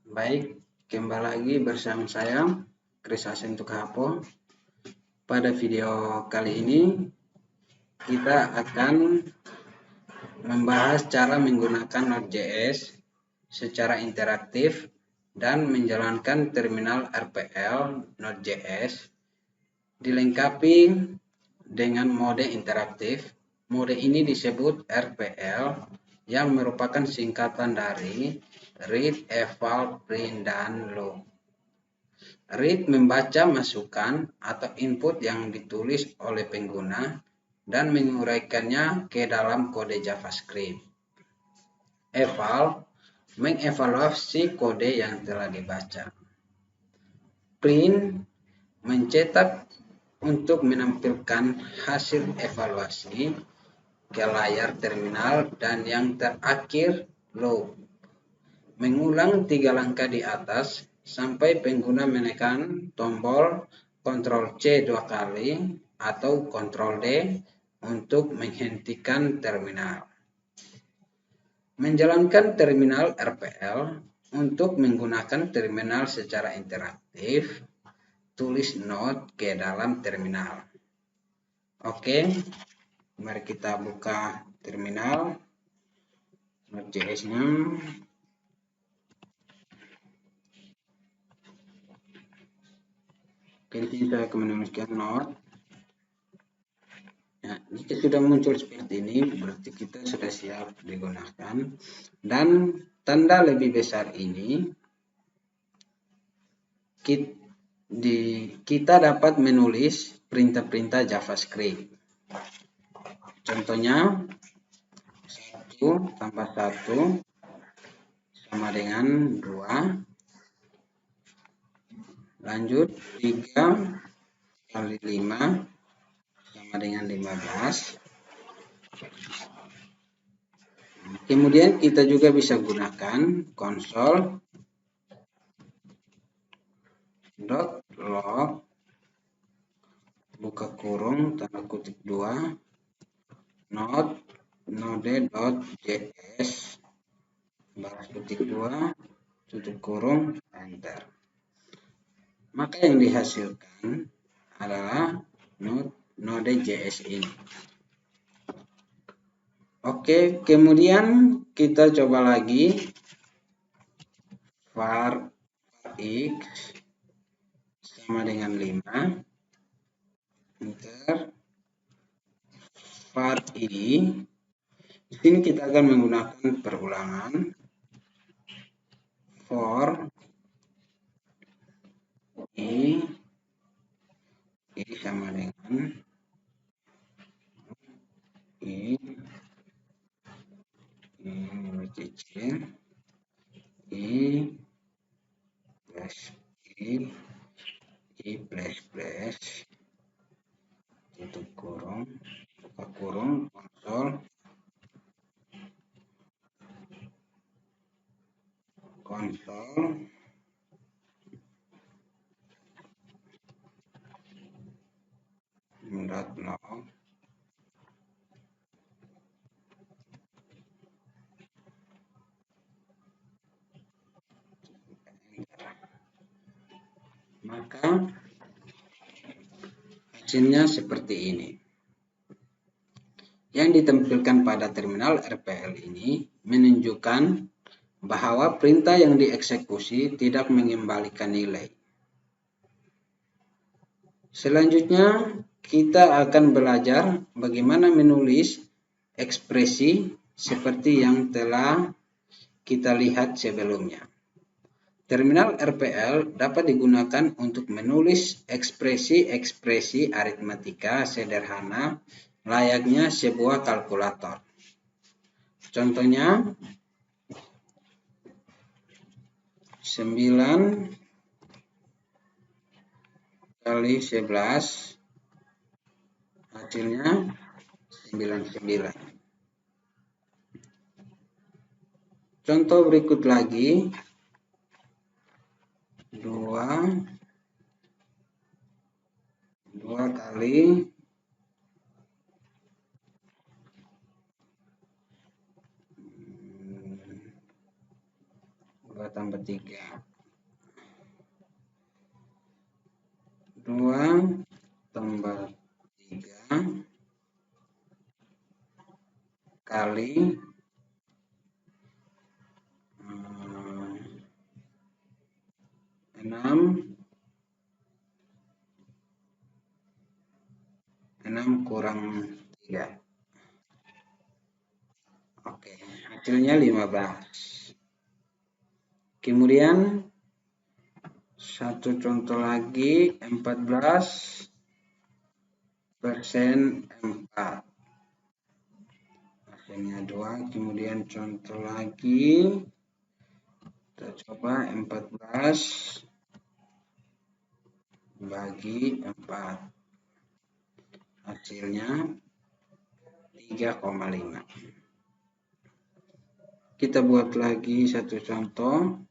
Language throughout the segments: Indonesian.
Baik, kembali lagi bersama saya, Kris Hasan Tukhapo. Pada video kali ini, kita akan membahas cara menggunakan Node.js secara interaktif dan menjalankan terminal RPL Node.js dilengkapi dengan mode interaktif. Mode ini disebut RPL yang merupakan singkatan dari read, eval, print, dan load. Read membaca masukan atau input yang ditulis oleh pengguna dan menguraikannya ke dalam kode JavaScript. Eval mengevaluasi kode yang telah dibaca. Print mencetak untuk menampilkan hasil evaluasi ke layar terminal, dan yang terakhir load mengulang 3 langkah di atas sampai pengguna menekan tombol Ctrl C 2 kali atau Ctrl D untuk menghentikan terminal. Menjalankan terminal RPL. Untuk menggunakan terminal secara interaktif, tulis Node ke dalam terminal. Oke, mari kita buka terminal Node.js-nya. Kita akan menuliskan Node. Nah, jika sudah muncul seperti ini, berarti kita sudah siap digunakan. Dan tanda lebih besar ini, kita dapat menulis perintah-perintah JavaScript. Contohnya, 1 tambah 1 sama dengan 2. Lanjut, 3 kali 5 sama dengan 15. Kemudian kita juga bisa gunakan console.log buka kurung tanda kutip 2 node.js baris kutip 2 tutup kurung enter. Maka yang dihasilkan adalah Node.js ini. Oke, kemudian kita coba lagi var x sama dengan 5. Enter. Var i. Di sini kita akan menggunakan perulangan. For i sama dengan i kecil i plus i plus tutup kurung buka kurung console .log maka hasilnya seperti ini. Yang ditampilkan pada terminal RPL ini menunjukkan bahwa perintah yang dieksekusi tidak mengembalikan nilai. Selanjutnya kita akan belajar bagaimana menulis ekspresi seperti yang telah kita lihat sebelumnya. Terminal RPL dapat digunakan untuk menulis ekspresi-ekspresi aritmatika sederhana layaknya sebuah kalkulator. Contohnya, 9 kali 11 hasilnya 99. Contoh berikut lagi, 2 kali 12 2 tambah 3. 2 tambah 3 kali 6 kurang 3. Oke, hasilnya 15. Kemudian satu contoh lagi, 14%4. Hasilnya 2. Kemudian contoh lagi, kita coba 14 bagi 4. Hasilnya 3,5. Kita buat lagi satu contoh.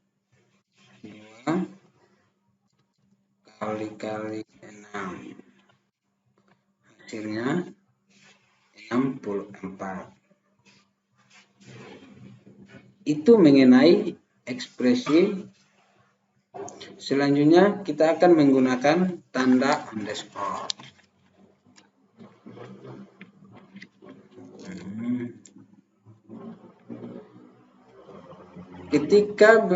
2 kali 6. Hasilnya 64. Itu mengenai ekspresi. Selanjutnya kita akan menggunakan tanda underscore. Ketika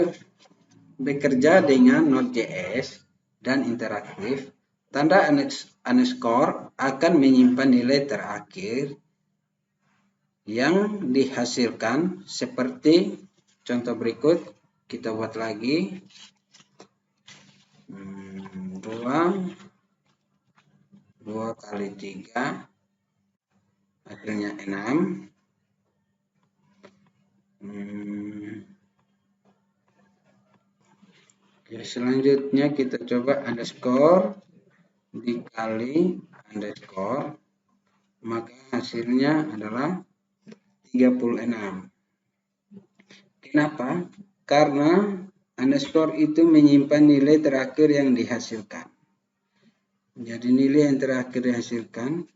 bekerja dengan Node.js dan interaktif, tanda underscore akan menyimpan nilai terakhir yang dihasilkan seperti contoh berikut. Kita buat lagi 2 kali 3 hasilnya 6. Oke, selanjutnya kita coba underscore dikali underscore, maka hasilnya adalah 36. Kenapa? Karena underscore itu menyimpan nilai terakhir yang dihasilkan. Jadi nilai yang terakhir dihasilkan,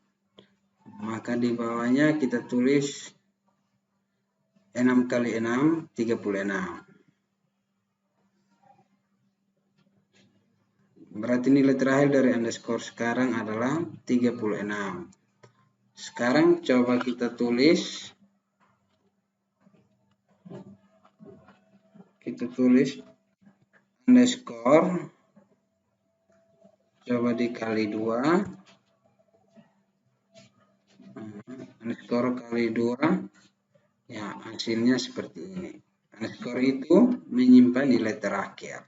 maka di bawahnya kita tulis 6 kali 6, 36. Berarti nilai terakhir dari underscore sekarang adalah 36. Sekarang coba kita tulis. Underscore coba dikali 2. Underscore kali 2. Ya, hasilnya seperti ini. Underscore itu menyimpan nilai terakhir.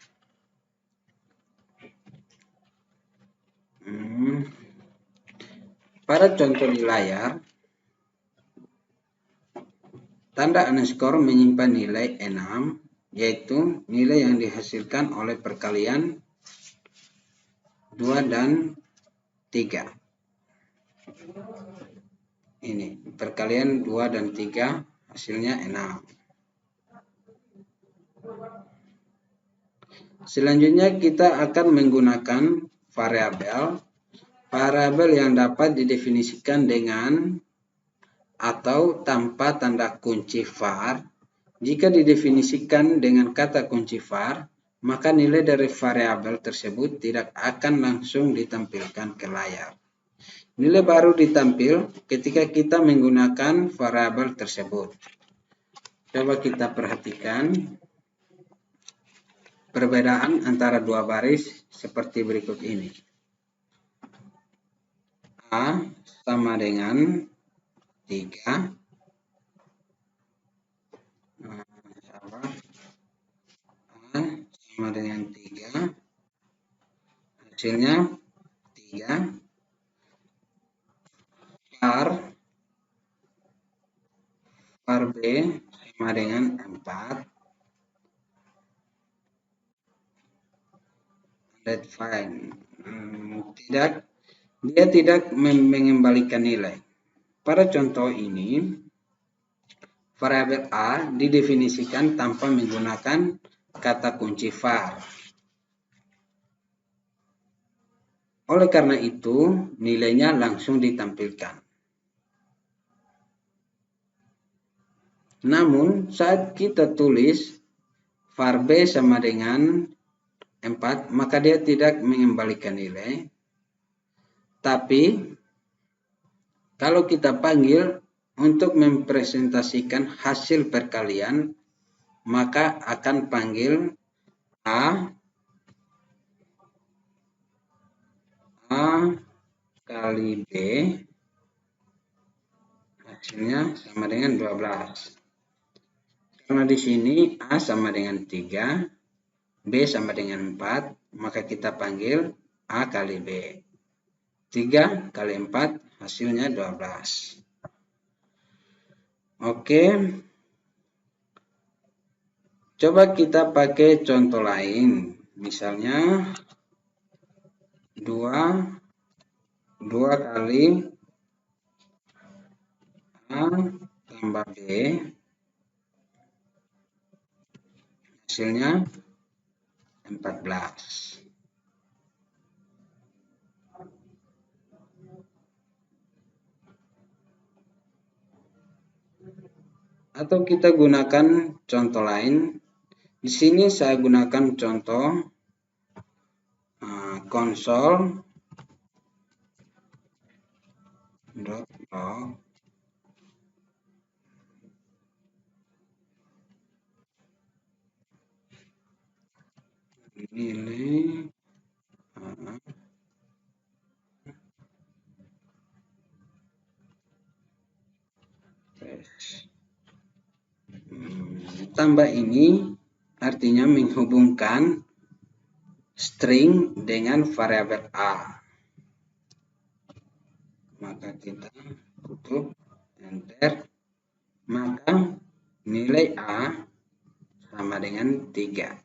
Pada contoh di layar, tanda underscore menyimpan nilai 6, yaitu nilai yang dihasilkan oleh perkalian 2 dan 3. Ini perkalian 2 dan 3, hasilnya 6. Selanjutnya kita akan menggunakan variabel yang dapat didefinisikan dengan atau tanpa tanda kunci var. Jika didefinisikan dengan kata kunci var, maka nilai dari variabel tersebut tidak akan langsung ditampilkan ke layar. Nilai baru ditampil ketika kita menggunakan variabel tersebut. Coba kita perhatikan perbedaan antara dua baris seperti berikut ini. A sama dengan 3. A sama dengan 3. Hasilnya 3. Var B sama dengan 4. Let find. Dia tidak mengembalikan nilai. Pada contoh ini, variabel A didefinisikan tanpa menggunakan kata kunci var. Oleh karena itu, nilainya langsung ditampilkan. Namun, saat kita tulis var B sama dengan 4, maka dia tidak mengembalikan nilai. Tapi kalau kita panggil untuk mempresentasikan hasil perkalian, maka akan panggil A kali B, hasilnya sama dengan 12. Karena di sini A sama dengan 3, B sama dengan 4, maka kita panggil A kali B. 3 kali 4 hasilnya 12. Oke. Coba kita pakai contoh lain. Misalnya 2 kali A tambah B, hasilnya 14. Atau kita gunakan contoh lain. Di sini saya gunakan contoh konsol log nilai tambah ini artinya menghubungkan string dengan variabel A. Maka kita tutup, enter, maka nilai A sama dengan 3.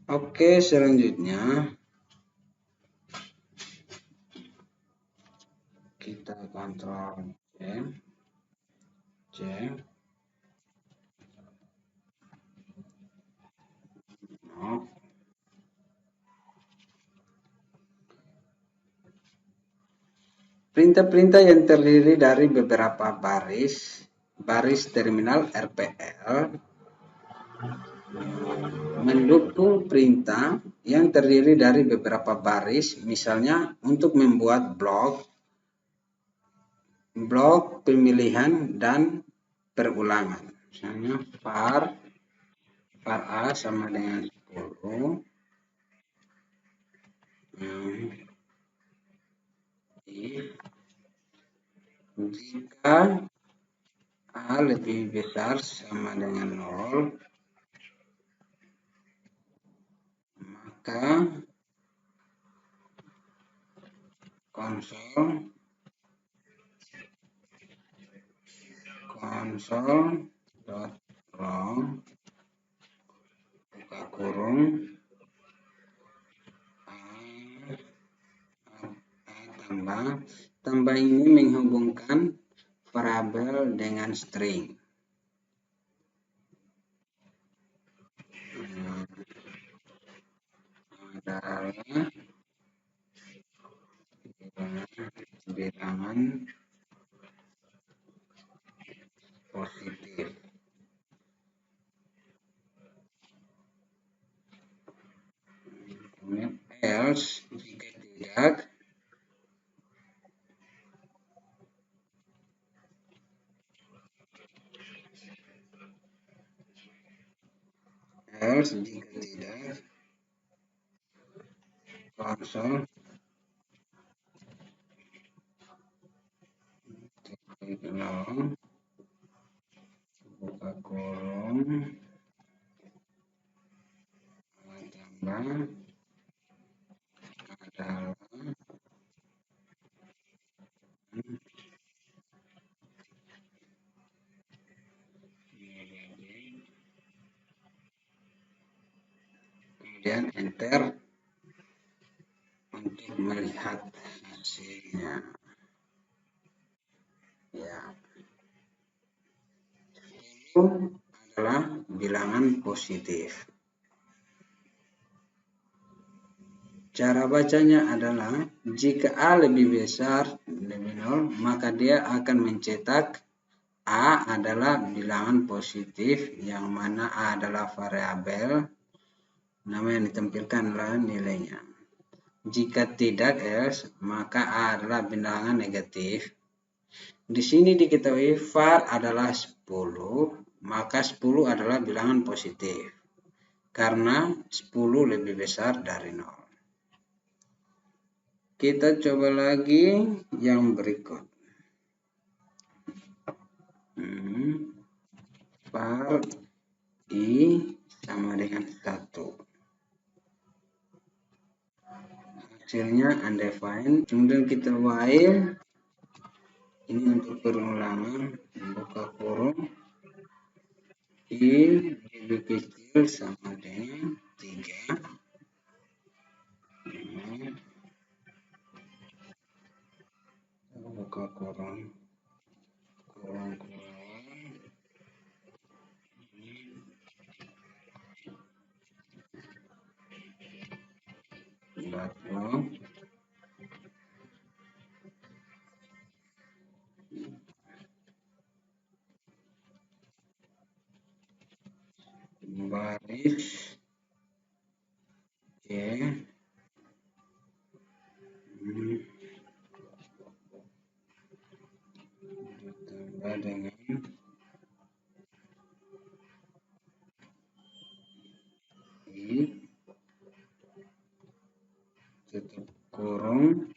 Oke, selanjutnya kita kontrol C. Perintah-perintah yang terdiri dari beberapa baris terminal RPL mendukung perintah yang terdiri dari beberapa baris, misalnya untuk membuat blok pemilihan dan perulangan. Misalnya var A sama dengan 10. Jika A lebih besar sama dengan 0, maka konsol dot log buka kurung A tambah ini menghubungkan variabel dengan string. Adalah bilangan positif. Else jika tidak, konsol buka kurung tambah adalah kemudian enter untuk melihat hasilnya. Ya, itu adalah bilangan positif. Cara bacanya adalah jika A lebih besar dari 0, maka dia akan mencetak A adalah bilangan positif, yang mana A adalah variabel. Nama yang ditampilkan adalah nilainya. Jika tidak else, maka A adalah bilangan negatif. Di sini diketahui var adalah 10, maka 10 adalah bilangan positif. Karena 10 lebih besar dari 0. Kita coba lagi yang berikut. Var I sama dengan 1. Hasilnya undefined. Kemudian kita while. Ini untuk perulangan. Buka kurung. I lebih kecil sama dengan 3. Buka kurung. Kurung. Lalu baris C ditambah dengan I tutup kurung,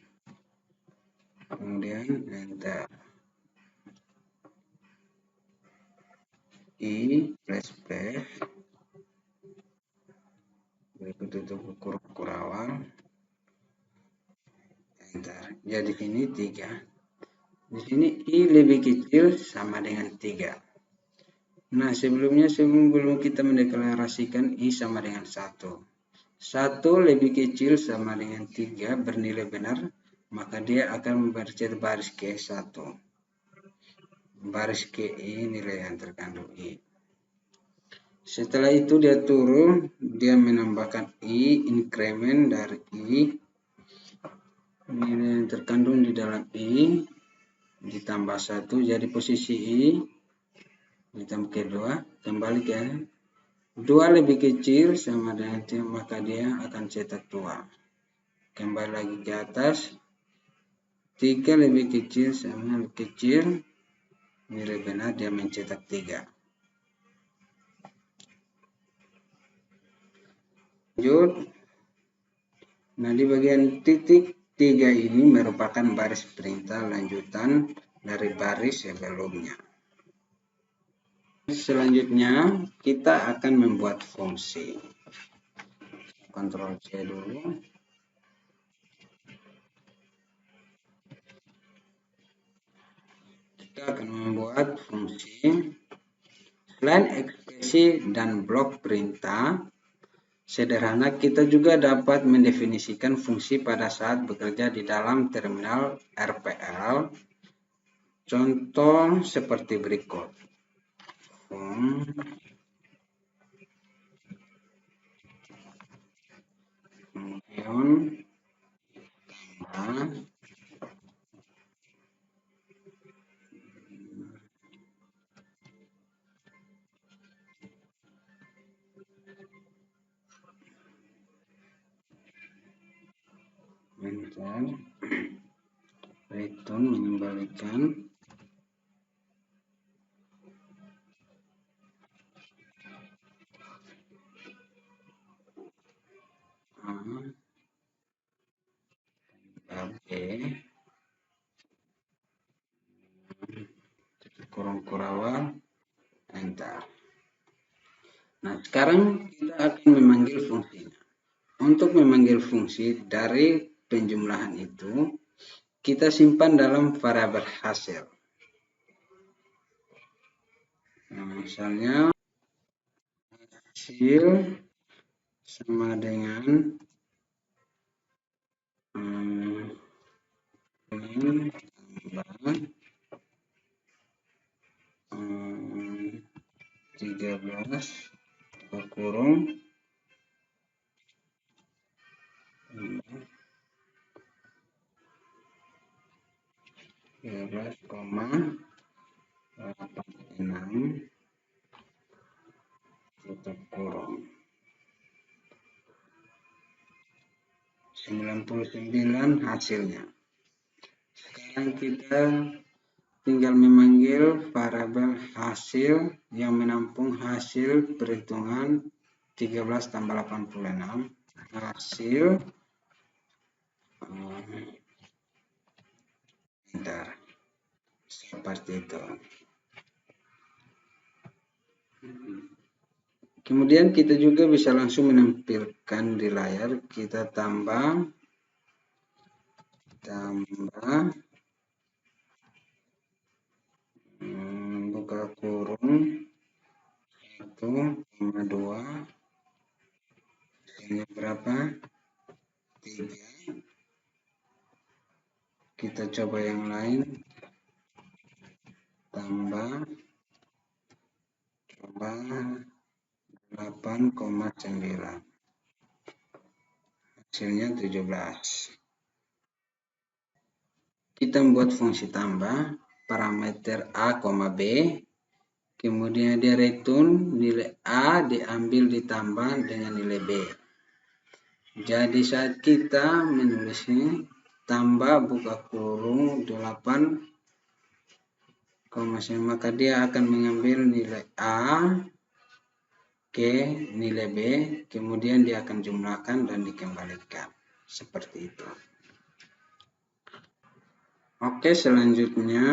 kemudian enter. I plus berikut tutup kurung kurawal, enter. Jadi ini 3. Di sini I lebih kecil sama dengan 3. Nah, sebelum kita mendeklarasikan I sama dengan 1. 1 lebih kecil sama dengan 3 bernilai benar, maka dia akan bercetak baris ke 1. Baris ke I nilai yang terkandung I. Setelah itu dia turun, dia menambahkan I, increment dari I, nilai yang terkandung di dalam I, ditambah 1, jadi posisi I, ditambah ke 2, kembali ke 2 lebih kecil sama dengan 3, maka dia akan cetak 2. Kembali lagi ke atas, 3 lebih kecil sama kecil, nilai benar dia mencetak 3. Lanjut. Nah, di bagian titik 3 ini merupakan baris perintah lanjutan dari baris sebelumnya. Selanjutnya kita akan membuat fungsi. Ctrl C dulu. Kita akan membuat fungsi. Selain ekspresi dan blok perintah sederhana, kita juga dapat mendefinisikan fungsi pada saat bekerja di dalam terminal RPL. Contoh seperti berikut. Kemudian tambah enter, return mengembalikan A, B, kurung kurawal, enter. Nah, sekarang kita akan memanggil fungsinya. Untuk memanggil fungsi dari penjumlahan itu, kita simpan dalam variabel hasil. Nah, misalnya hasil sama dengan tambah 13 kurung 13,8 tutup kurung 99 hasilnya. Sekarang kita tinggal memanggil variabel hasil yang menampung hasil perhitungan 13 tambah 86. Hasil enter. Seperti itu. Kemudian kita juga bisa langsung menampilkan di layar. Kita tambah buka kurung 1,2 ini berapa? 3. Kita coba yang lain, tambah coba 8,9, hasilnya 17. Kita membuat fungsi tambah parameter A, B, kemudian dia return nilai A diambil ditambah dengan nilai B. Jadi saat kita menulisnya tambah buka kurung 8, maka dia akan mengambil nilai A ke nilai B, kemudian dia akan jumlahkan dan dikembalikan. Seperti itu. Oke, selanjutnya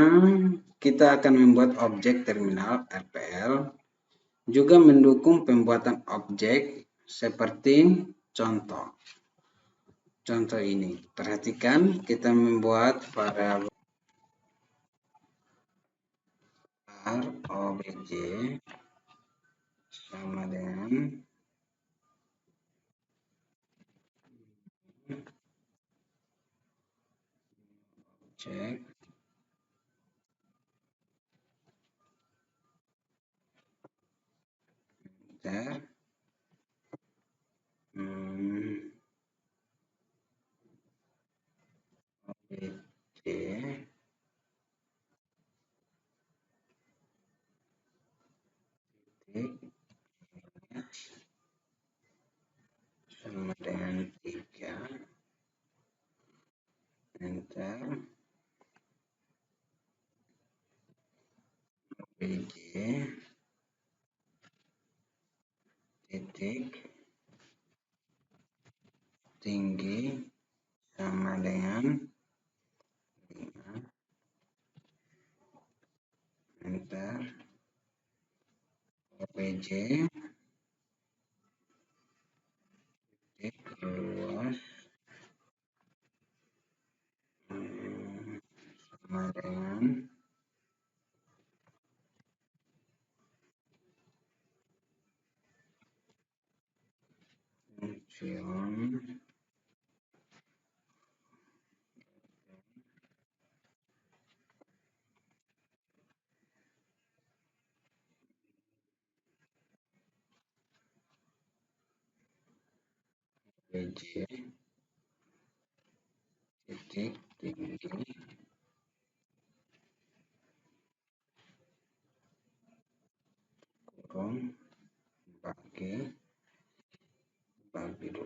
kita akan membuat objek terminal RPL, juga mendukung pembuatan objek seperti contoh. Contoh ini, perhatikan kita membuat variabel objk sama dengan objek enter objk sama dengan 3 enter objk titik tinggi sama dengan 5 enter objk titik luas sama dengan fungsion objk titik tinggi kurung bagi 2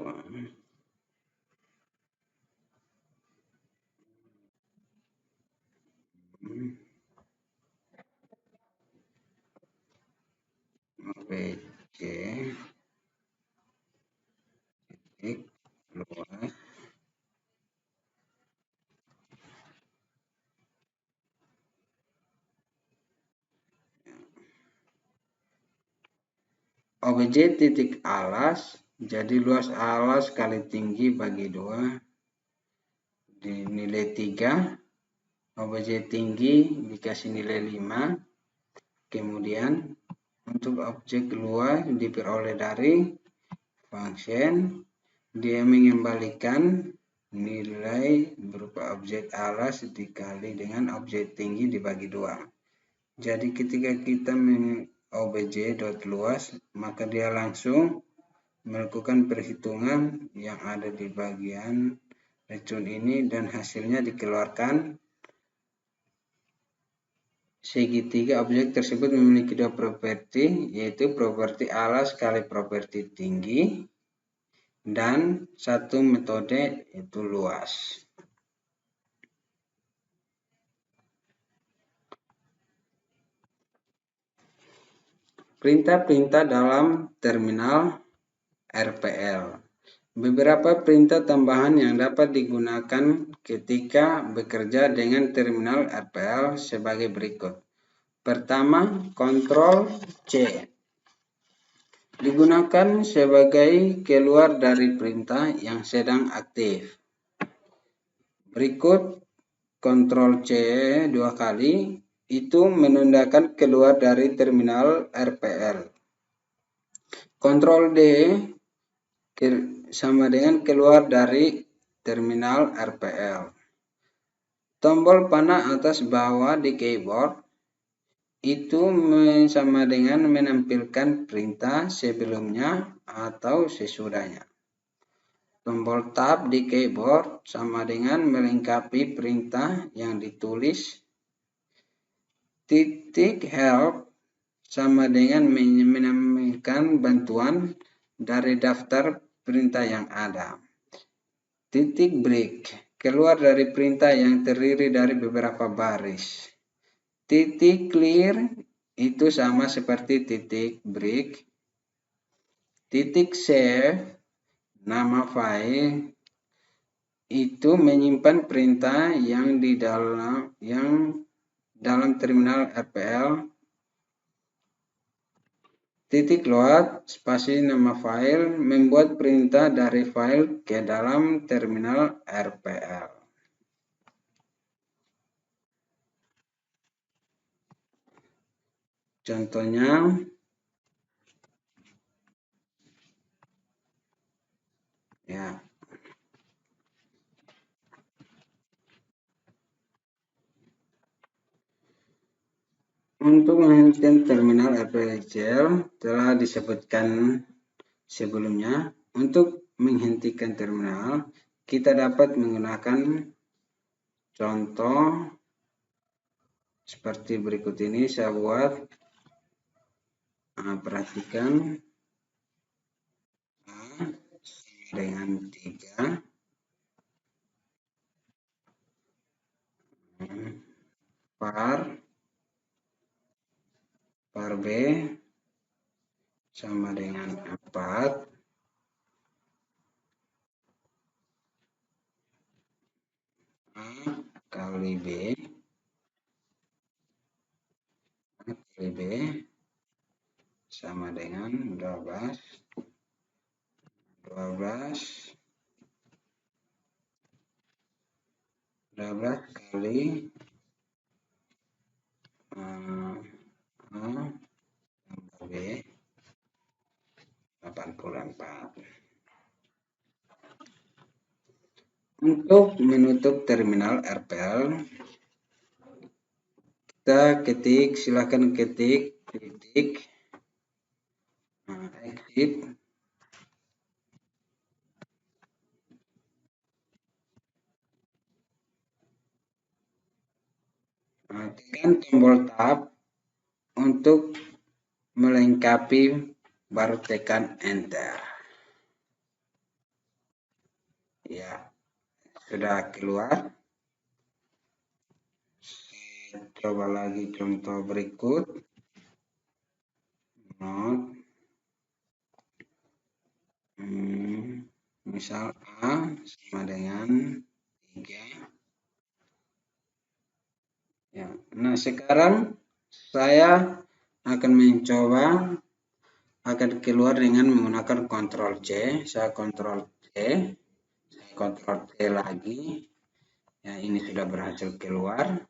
objk titik luas objek titik alas, jadi luas alas kali tinggi bagi 2 di nilai 3, objek tinggi dikasih nilai 5, kemudian untuk objek luas diperoleh dari function, dia mengembalikan nilai berupa objek alas dikali dengan objek tinggi dibagi 2. Jadi ketika kita objk.luas, maka dia langsung melakukan perhitungan yang ada di bagian return ini dan hasilnya dikeluarkan segitiga objek tersebut memiliki dua properti, yaitu properti alas kali properti tinggi dan satu metode yaitu luas. Perintah-perintah dalam terminal RPL. Beberapa perintah tambahan yang dapat digunakan ketika bekerja dengan terminal RPL sebagai berikut. Pertama, Ctrl C. Digunakan sebagai keluar dari perintah yang sedang aktif. Berikut Ctrl C dua kali, itu menandakan keluar dari terminal RPL. Ctrl D sama dengan keluar dari terminal RPL. Tombol panah atas bawah di keyboard itu sama dengan menampilkan perintah sebelumnya atau sesudahnya. Tombol tab di keyboard sama dengan melengkapi perintah yang ditulis. Titik help sama dengan menampilkan bantuan dari daftar perintah yang ada. Titik break, keluar dari perintah yang terdiri dari beberapa baris. Titik clear itu sama seperti titik break. Titik save, nama file, itu menyimpan perintah yang dalam terminal RPL. Titik load, spasi nama file, membuat perintah dari file ke dalam terminal RPL. Contohnya, ya. Untuk menghentikan terminal RPL telah disebutkan sebelumnya. Untuk menghentikan terminal, kita dapat menggunakan contoh seperti berikut ini. Saya buat, perhatikan A dengan 3, var B sama dengan 4, A kali B sama dengan 12 kali A tambah B 84. Untuk menutup terminal RPL, kita ketik, silakan ketik titik exit. Tekan tombol tab untuk melengkapi, baru tekan enter. Ya, sudah keluar. Coba lagi contoh berikut. Misal A sama dengan 3. Ya. Nah, sekarang saya akan mencoba akan keluar dengan menggunakan Ctrl C. Saya Ctrl C, saya Ctrl C lagi. Ya, ini sudah berhasil keluar.